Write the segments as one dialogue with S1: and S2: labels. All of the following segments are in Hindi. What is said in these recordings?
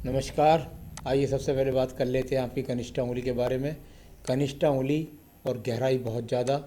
S1: नमस्कार। आइए सबसे पहले बात कर लेते हैं आपकी कनिष्ठा उंगली के बारे में। कनिष्ठा उंगली और गहराई बहुत ज़्यादा,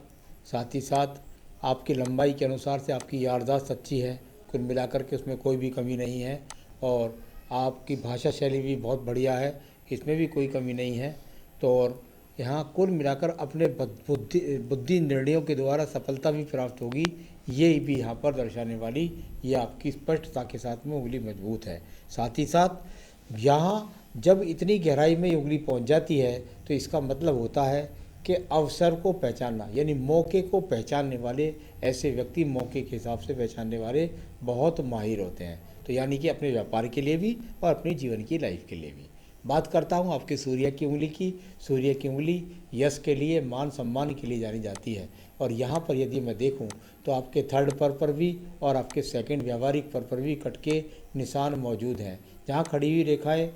S1: साथ ही साथ आपकी लंबाई के अनुसार से आपकी याददाश्त अच्छी है। कुल मिलाकर के उसमें कोई भी कमी नहीं है। और आपकी भाषा शैली भी बहुत बढ़िया है, इसमें भी कोई कमी नहीं है। तो और यहाँ कुल मिलाकर अपने बुद्धि बुद्धि निर्णयों के द्वारा सफलता भी प्राप्त होगी, ये भी यहाँ पर दर्शाने वाली ये आपकी स्पष्टता के साथ में उंगली मजबूत है। साथ ही साथ यहाँ जब इतनी गहराई में ये उंगली पहुँच जाती है तो इसका मतलब होता है कि अवसर को पहचानना, यानी मौके को पहचानने वाले ऐसे व्यक्ति मौके के हिसाब से पहचानने वाले बहुत माहिर होते हैं। तो यानी कि अपने व्यापार के लिए भी और अपने जीवन की लाइफ के लिए भी। बात करता हूँ आपके सूर्य की उंगली की। सूर्य की उंगली यश के लिए, मान सम्मान के लिए जानी जाती है। और यहाँ पर यदि मैं देखूँ तो आपके थर्ड पर भी और आपके सेकंड व्यावहारिक पर भी कट के निशान मौजूद हैं। जहाँ खड़ी हुई रेखाएं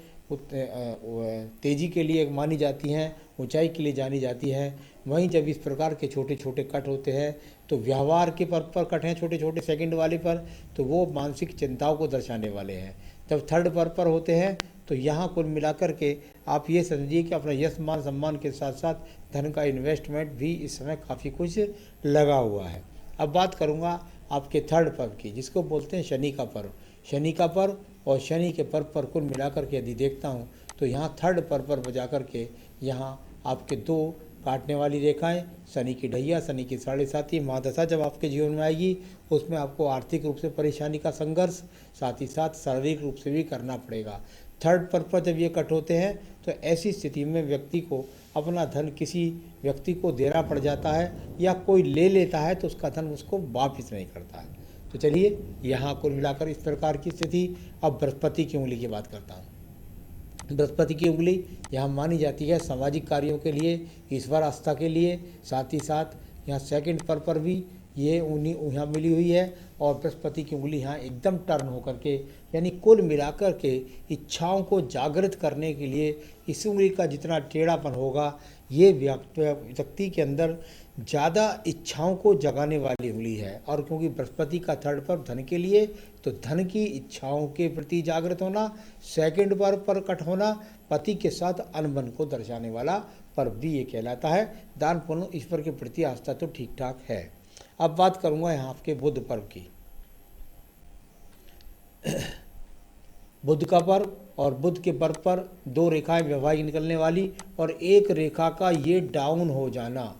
S1: तेज़ी के लिए मानी जाती हैं, ऊंचाई के लिए जानी जाती हैं। वहीं जब इस प्रकार के छोटे छोटे कट होते हैं तो व्यवहार के पर कट हैं छोटे छोटे सेकंड वाले पर, तो वो मानसिक चिंताओं को दर्शाने वाले हैं। जब थर्ड पर होते हैं तो यहाँ कुल मिलाकर के आप ये समझिए कि अपना यश मान सम्मान के साथ साथ धन का इन्वेस्टमेंट भी इस समय काफ़ी कुछ लगा हुआ है। अब बात करूँगा आपके थर्ड पर्व की, जिसको बोलते हैं शनि का पर्व। शनि का पर्व और शनि के पर्व पर कुल मिलाकर के यदि देखता हूँ तो यहाँ थर्ड पर्व पर बजा कर के यहाँ आपके दो काटने वाली रेखाएं, शनि की ढैया, शनि की साढ़े साथी महादशा जब आपके जीवन में आएगी उसमें आपको आर्थिक रूप से परेशानी का संघर्ष, साथ ही साथ शारीरिक रूप से भी करना पड़ेगा। थर्ड पर्व पर जब ये कट होते हैं तो ऐसी स्थिति में व्यक्ति को अपना धन किसी व्यक्ति को देना पड़ जाता है, या कोई ले लेता है तो उसका धन उसको वापस नहीं करता है। तो चलिए यहाँ कुल मिलाकर इस प्रकार की स्थिति। अब बृहस्पति की उंगली की बात करता हूँ। बृहस्पति की उंगली यहाँ मानी जाती है सामाजिक कार्यों के लिए, ईश्वर आस्था के लिए। साथ ही साथ यहाँ सेकंड पर भी ये उंगली यहाँ मिली हुई है। और बृहस्पति की उंगली यहाँ एकदम टर्न होकर के, यानी कुल मिलाकर के इच्छाओं को जागृत करने के लिए इस उंगली का जितना टेढ़ापन होगा, ये व्यक्ति के अंदर ज़्यादा इच्छाओं को जगाने वाली उंगली है। और क्योंकि बृहस्पति का थर्ड पर धन के लिए, तो धन की इच्छाओं के प्रति जागृत होना, सेकंड पर कट होना, पति के साथ अनबन को दर्शाने वाला पर्व भी ये कहलाता है। दान पुण्य ईश्वर के प्रति आस्था तो ठीक ठाक है। अब बात करूँगा यहाँ आपके बुध पर्व की। बुध का पर्व और बुध के पर्व पर दो रेखाएं वैवाहिक निकलने वाली और एक रेखा का ये डाउन हो जाना।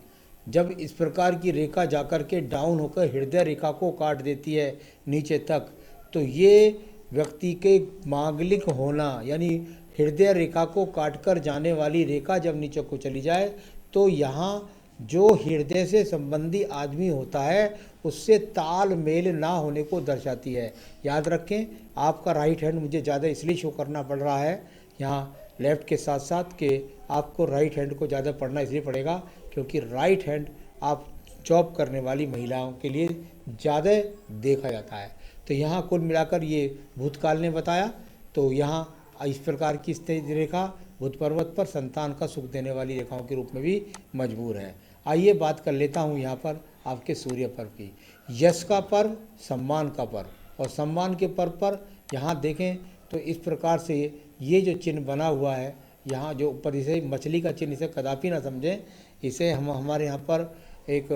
S1: जब इस प्रकार की रेखा जाकर के डाउन होकर हृदय रेखा को काट देती है नीचे तक, तो ये व्यक्ति के मांगलिक होना, यानी हृदय रेखा को काटकर जाने वाली रेखा जब नीचे को चली जाए तो यहाँ जो हृदय से संबंधी आदमी होता है उससे तालमेल ना होने को दर्शाती है। याद रखें, आपका राइट हैंड मुझे ज़्यादा इसलिए शो करना पड़ रहा है यहाँ लेफ़्ट के साथ साथ के, आपको राइट हैंड को ज़्यादा पढ़ना इसलिए पड़ेगा क्योंकि राइट हैंड आप जॉब करने वाली महिलाओं के लिए ज़्यादा देखा जाता है। तो यहाँ कुल मिलाकर ये भूतकाल ने बताया। तो यहाँ इस प्रकार की स्थिति रेखा बुध पर्वत पर संतान का सुख देने वाली रेखाओं के रूप में भी मजबूर है। आइए बात कर लेता हूँ यहाँ पर आपके सूर्य पर्व की। यश का पर्व, सम्मान का पर्व। और सम्मान के पर्व पर यहाँ देखें तो इस प्रकार से ये जो चिन्ह बना हुआ है यहाँ जो ऊपर, इसे मछली का चिन्ह, इसे कदापि ना समझें। इसे हम हमारे यहाँ पर एक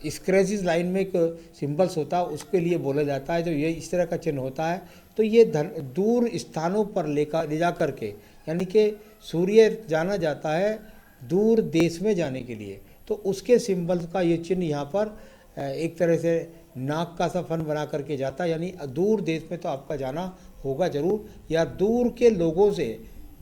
S1: स्क्रैचेस लाइन में एक सिंबल्स होता है, उसके लिए बोला जाता है। जो ये इस तरह का चिन्ह होता है तो ये दूर स्थानों पर ले जा कर के, यानी कि सूर्य जाना जाता है दूर देश में जाने के लिए, तो उसके सिंबल्स का ये चिन्ह यहाँ पर एक तरह से नाक का सा फन बना करके जाता है। यानी दूर देश में तो आपका जाना होगा ज़रूर, या दूर के लोगों से,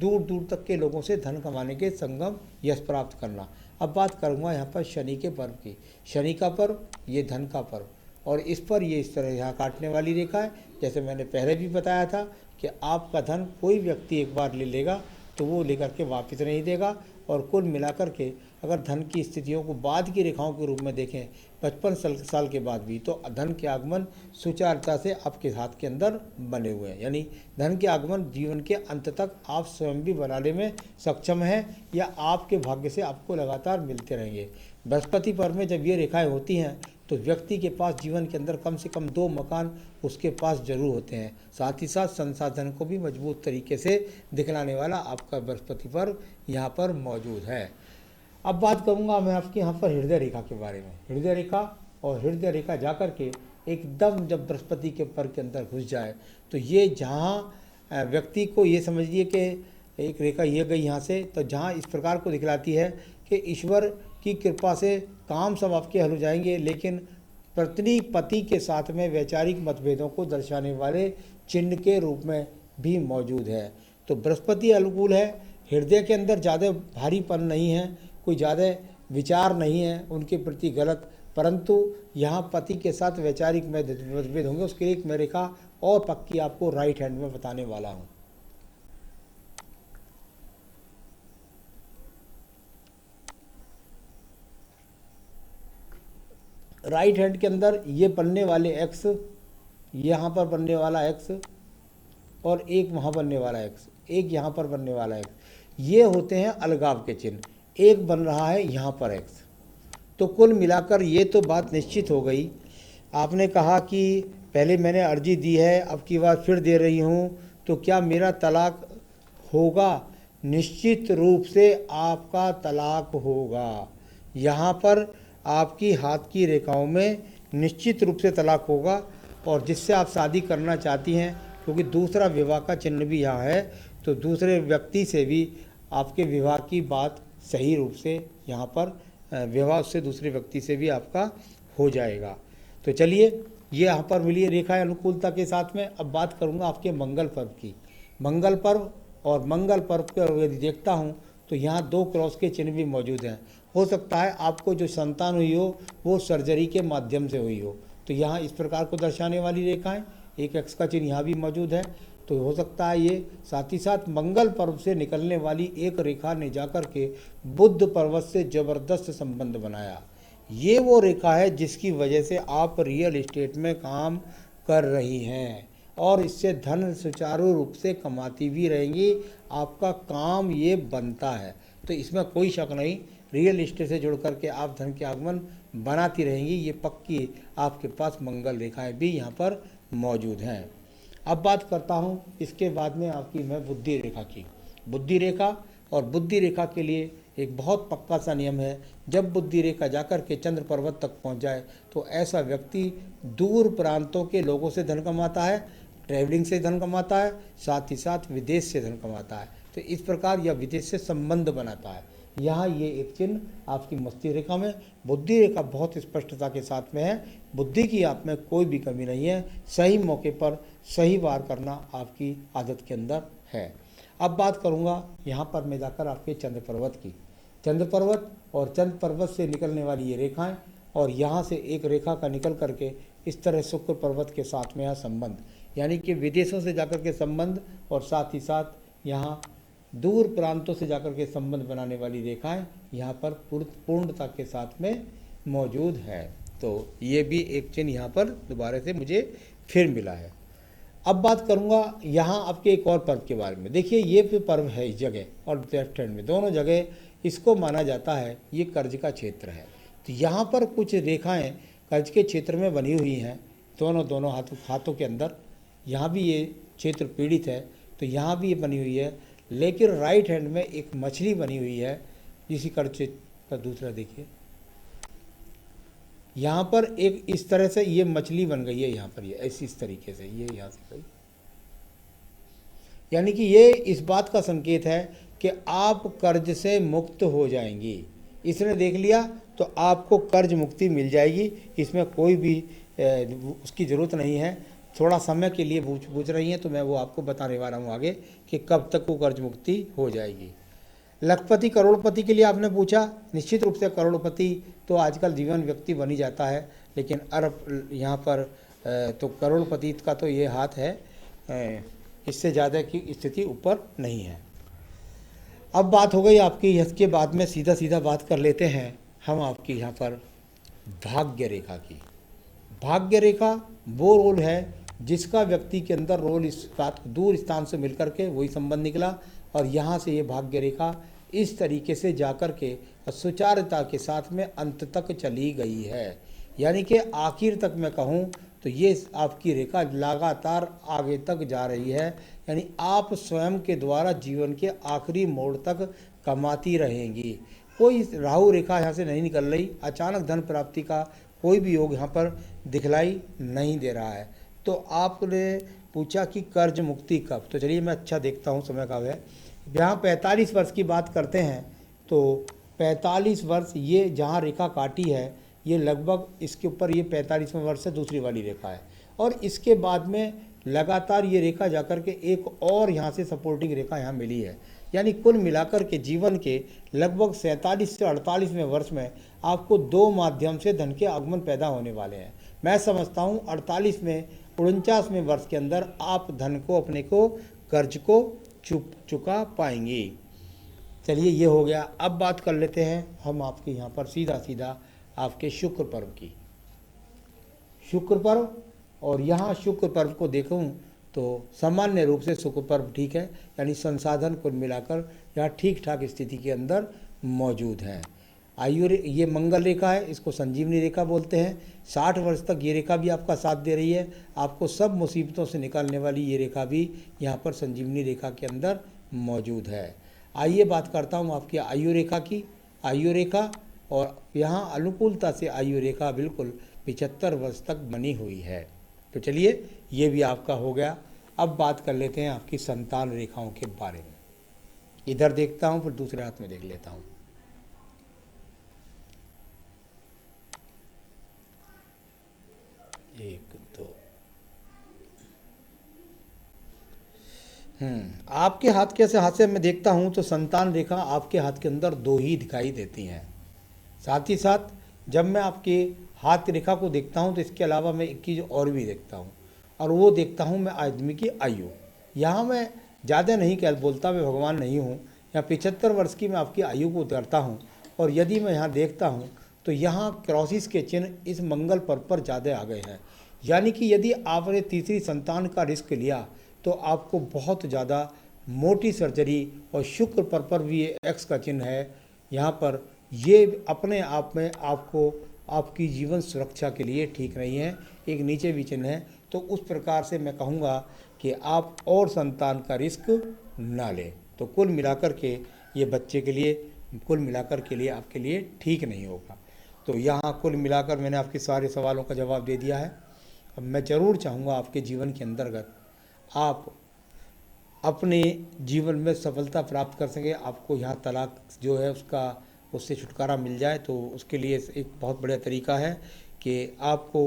S1: दूर दूर तक के लोगों से धन कमाने के संगम यश प्राप्त करना। अब बात करूँगा यहाँ पर शनि के पर्व की। शनि का पर्व ये धन का पर्व, और इस पर ये इस तरह यहाँ काटने वाली रेखा है। जैसे मैंने पहले भी बताया था कि आपका धन कोई व्यक्ति एक बार ले लेगा तो वो लेकर के वापस नहीं देगा। और कुल मिलाकर के अगर धन की स्थितियों को बाद की रेखाओं के रूप में देखें 55 साल के बाद भी, तो धन के आगमन सुचारुता से आपके हाथ के अंदर बने हुए हैं। यानी धन के आगमन जीवन के अंत तक आप स्वयं भी बनाने में सक्षम हैं, या आपके भाग्य से आपको लगातार मिलते रहेंगे। बृहस्पति पर्व में जब ये रेखाएं होती हैं तो व्यक्ति के पास जीवन के अंदर कम से कम 2 मकान उसके पास जरूर होते हैं। साथ ही साथ संसाधन को भी मजबूत तरीके से दिखलाने वाला आपका बृहस्पति पर्व यहाँ पर मौजूद है। अब बात करूँगा मैं आपके यहाँ पर हृदय रेखा के बारे में। हृदय रेखा और हृदय रेखा जा कर के एकदम जब बृहस्पति के पर्व के अंदर घुस जाए तो ये जहाँ व्यक्ति को ये समझिए कि एक रेखा ये गई यहाँ से, तो जहाँ इस प्रकार को दिखलाती है कि ईश्वर की कृपा से काम सब आपके हल हो जाएंगे, लेकिन पत्नी पति के साथ में वैचारिक मतभेदों को दर्शाने वाले चिन्ह के रूप में भी मौजूद है। तो बृहस्पति अनुकूल है, हृदय के अंदर ज़्यादा भारीपन नहीं है, कोई ज़्यादा विचार नहीं है उनके प्रति गलत, परंतु यहाँ पति के साथ वैचारिक मतभेद होंगे। उसके लिए एक मैं रेखा और पक्की आपको राइट हैंड में बताने वाला हूँ। राइट हैंड के अंदर ये बनने वाले एक्स, यहाँ पर बनने वाला एक्स और एक वहाँ बनने वाला एक्स, एक यहाँ पर बनने वाला एक्स, ये होते हैं अलगाव के चिन्ह। एक बन रहा है यहाँ पर एक्स। तो कुल मिलाकर ये तो बात निश्चित हो गई। आपने कहा कि पहले मैंने अर्जी दी है, अब की बार फिर दे रही हूँ, तो क्या मेरा तलाक होगा? निश्चित रूप से आपका तलाक होगा। यहाँ पर आपकी हाथ की रेखाओं में निश्चित रूप से तलाक होगा। और जिससे आप शादी करना चाहती हैं, क्योंकि दूसरा विवाह का चिन्ह भी यहाँ है, तो दूसरे व्यक्ति से भी आपके विवाह की बात सही रूप से यहाँ पर विवाह से दूसरे व्यक्ति से भी आपका हो जाएगा। तो चलिए, ये यहाँ पर मिली रेखा अनुकूलता के साथ में। अब बात करूँगा आपके मंगल पर्व की। मंगल पर्व और मंगल पर्व को यदि देखता हूँ तो यहाँ 2 क्रॉस के चिन्ह भी मौजूद हैं। हो सकता है आपको जो संतान हुई हो वो सर्जरी के माध्यम से हुई हो, तो यहाँ इस प्रकार को दर्शाने वाली रेखाएं, एक एक्स का चिन्ह यहाँ भी मौजूद है। तो हो सकता है ये साथ ही साथ मंगल पर्व से निकलने वाली एक रेखा ने जाकर के बुध पर्वत से ज़बरदस्त संबंध बनाया। ये वो रेखा है जिसकी वजह से आप रियल एस्टेट में काम कर रही हैं और इससे धन सुचारू रूप से कमाती भी रहेंगी। आपका काम ये बनता है, तो इसमें कोई शक नहीं। रियल एस्टेट से जुड़ करके आप धन के आगमन बनाती रहेंगी, ये पक्की आपके पास मंगल रेखाएं भी यहाँ पर मौजूद हैं। अब बात करता हूँ इसके बाद में आपकी मैं बुद्धि रेखा की। बुद्धि रेखा और बुद्धि रेखा के लिए एक बहुत पक्का सा नियम है, जब बुद्धि रेखा जाकर के चंद्र पर्वत तक पहुँच जाए तो ऐसा व्यक्ति दूर प्रांतों के लोगों से धन कमाता है, ट्रैवलिंग से धन कमाता है, साथ ही साथ विदेश से धन कमाता है। तो इस प्रकार यह विदेश से संबंध बनाता है। यहाँ ये एक चिन्ह आपकी मस्ती रेखा में, बुद्धि रेखा बहुत स्पष्टता के साथ में है। बुद्धि की आप में कोई भी कमी नहीं है, सही मौके पर सही वार करना आपकी आदत के अंदर है। अब बात करूँगा यहाँ पर मैं जाकर आपके चंद्र पर्वत की। चंद्र पर्वत और चंद्र पर्वत से निकलने वाली ये रेखाएं, और यहाँ से एक रेखा का निकल करके इस तरह शुक्र पर्वत के साथ में यहाँ संबंध, यानी कि विदेशों से जाकर के संबंध और साथ ही साथ यहाँ दूर प्रांतों से जाकर के संबंध बनाने वाली रेखाएं यहाँ पर पूर्णता के साथ में मौजूद है। तो ये भी एक चिन्ह यहाँ पर दोबारा से मुझे फिर मिला है। अब बात करूँगा यहाँ आपके एक और पर्व के बारे में। देखिए, ये भी पर्व है इस जगह और लेफ्ट हैंड में, दोनों जगह इसको माना जाता है ये कर्ज का क्षेत्र है। तो यहाँ पर कुछ रेखाएं कर्ज के क्षेत्र में बनी हुई हैं, दोनों हाथों के अंदर। यहाँ भी ये क्षेत्र पीड़ित है, तो यहाँ भी ये बनी हुई है, लेकिन राइट हैंड में एक मछली बनी हुई है इसी कर्ज क्षेत्र का। दूसरा देखिए, यहाँ पर एक इस तरह से ये मछली बन गई है, यहाँ पर ये ऐसी इस तरीके से ये यहाँ से गई, यानी कि ये इस बात का संकेत है कि आप कर्ज से मुक्त हो जाएंगी। इसने देख लिया तो आपको कर्ज मुक्ति मिल जाएगी, इसमें कोई भी उसकी ज़रूरत नहीं है। थोड़ा समय के लिए पूछ रही हैं तो मैं वो आपको बताने वाला हूँ आगे कि कब तक वो कर्ज मुक्ति हो जाएगी। लखपति करोड़पति के लिए आपने पूछा, निश्चित रूप से करोड़पति तो आजकल जीवन व्यक्ति बन ही जाता है, लेकिन अरब यहाँ पर तो करोड़पति का तो ये हाथ है, इससे ज़्यादा की स्थिति ऊपर नहीं है। अब बात हो गई आपकी, इसके बाद में सीधा बात कर लेते हैं हम आपकी यहाँ पर भाग्य रेखा की। भाग्य रेखा वो रोल है जिसका व्यक्ति के अंदर रोल इस बात दूर स्थान से मिलकर के वही संबंध निकला, और यहाँ से ये भाग्य रेखा इस तरीके से जाकर के सुचारुता के साथ में अंत तक चली गई है। यानी कि आखिर तक मैं कहूँ तो ये आपकी रेखा लगातार आगे तक जा रही है, यानी आप स्वयं के द्वारा जीवन के आखिरी मोड़ तक कमाती रहेंगी। कोई राहु रेखा यहाँ से नहीं निकल रही, अचानक धन प्राप्ति का कोई भी योग यहाँ पर दिखलाई नहीं दे रहा है। तो आपने पूछा कि कर्ज मुक्ति कब, तो चलिए मैं अच्छा देखता हूँ समय कब है। यहाँ 45 वर्ष की बात करते हैं तो 45 वर्ष ये जहाँ रेखा काटी है, ये लगभग इसके ऊपर ये 45वें वर्ष से दूसरी वाली रेखा है, और इसके बाद में लगातार ये रेखा जाकर के एक और यहाँ से सपोर्टिंग रेखा यहाँ मिली है। यानी कुल मिलाकर के जीवन के लगभग 47 से 48वें वर्ष में आपको दो माध्यम से धन के आगमन पैदा होने वाले हैं। मैं समझता हूँ 48 में 49वें वर्ष के अंदर आप धन को अपने को कर्ज को चुका पाएंगी। चलिए ये हो गया। अब बात कर लेते हैं हम आपके यहाँ पर सीधा सीधा आपके शुक्र पर्व की। शुक्र पर्व, और यहाँ शुक्र पर्व को देखूँ तो सामान्य रूप से शुक्र पर्व ठीक है, यानी संसाधन कुल मिलाकर यहाँ ठीक ठाक स्थिति के अंदर मौजूद हैं। आयु ये मंगल रेखा है, इसको संजीवनी रेखा बोलते हैं। 60 वर्ष तक ये रेखा भी आपका साथ दे रही है। आपको सब मुसीबतों से निकालने वाली ये रेखा भी यहाँ पर संजीवनी रेखा के अंदर मौजूद है। आइए बात करता हूँ आपकी आयु रेखा की। आयु रेखा, और यहाँ अनुकूलता से आयु रेखा बिल्कुल 75 वर्ष तक बनी हुई है। तो चलिए ये भी आपका हो गया। अब बात कर लेते हैं आपकी संतान रेखाओं के बारे में। इधर देखता हूँ फिर दूसरे हाथ में देख लेता हूँ। एक दो, आपके हाथ के हाथ से मैं देखता हूँ तो संतान रेखा आपके हाथ के अंदर दो ही दिखाई देती हैं। साथ ही साथ जब मैं आपके हाथ रेखा को देखता हूँ तो इसके अलावा मैं एक चीज़ और भी देखता हूँ, और वो देखता हूँ मैं आदमी की आयु। यहाँ मैं ज़्यादा नहीं कह बोलता, मैं भगवान नहीं हूँ। यहाँ 75 वर्ष की मैं आपकी आयु को उतरता हूँ, और यदि मैं यहाँ देखता हूँ तो यहाँ क्रॉसिस के चिन्ह इस मंगल पर्व पर ज़्यादा आ गए हैं। यानी कि यदि आपने तीसरी संतान का रिस्क लिया तो आपको बहुत ज़्यादा मोटी सर्जरी, और शुक्र पर भी ये एक्स का चिन्ह है यहाँ पर, ये अपने आप में आपको आपकी जीवन सुरक्षा के लिए ठीक नहीं है। एक नीचे भी चिन्ह है, तो उस प्रकार से मैं कहूँगा कि आप और संतान का रिस्क ना लें। तो कुल मिलाकर के ये बच्चे के लिए, कुल मिलाकर के लिए आपके लिए ठीक नहीं होगा। तो यहाँ कुल मिलाकर मैंने आपके सारे सवालों का जवाब दे दिया है। अब मैं ज़रूर चाहूँगा आपके जीवन के अंतर्गत आप अपने जीवन में सफलता प्राप्त कर सकें, आपको यहाँ तलाक जो है उससे छुटकारा मिल जाए। तो उसके लिए एक बहुत बढ़िया तरीका है कि आपको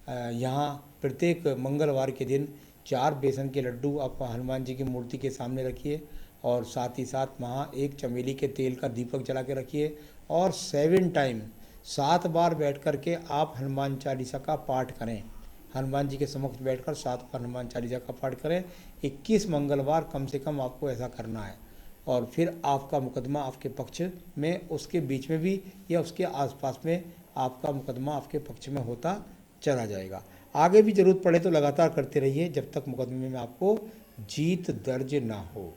S1: यहाँ प्रत्येक मंगलवार के दिन 4 बेसन के लड्डू आप हनुमान जी की मूर्ति के सामने रखिए, और साथ ही साथ वहाँ एक चमेली के तेल का दीपक जला के रखिए, और 7 टाइम 7 बार बैठ कर के आप हनुमान चालीसा का पाठ करें। हनुमान जी के समक्ष बैठकर 7 बार हनुमान चालीसा का पाठ करें। 21 मंगलवार कम से कम आपको ऐसा करना है, और फिर आपका मुकदमा आपके पक्ष में, उसके बीच में भी या उसके आसपास में आपका मुकदमा आपके पक्ष में होता चला जाएगा। आगे भी ज़रूरत पड़े तो लगातार करते रहिए जब तक मुकदमे में आपको जीत दर्ज ना हो।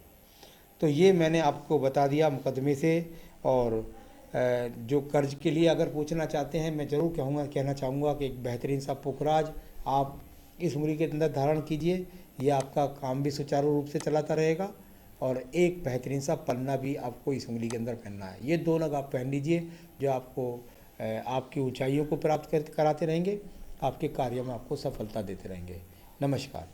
S1: तो ये मैंने आपको बता दिया मुकदमे से। और जो कर्ज के लिए अगर पूछना चाहते हैं, मैं ज़रूर कहना चाहूँगा कि एक बेहतरीन सा पुखराज आप इस उंगली के अंदर धारण कीजिए। ये आपका काम भी सुचारू रूप से चलाता रहेगा, और एक बेहतरीन सा पन्ना भी आपको इस उंगली के अंदर पहनना है। ये 2 नग आप पहन लीजिए, जो आपको आपकी ऊंचाइयों को प्राप्त कराते रहेंगे, आपके कार्यों में आपको सफलता देते रहेंगे। नमस्कार।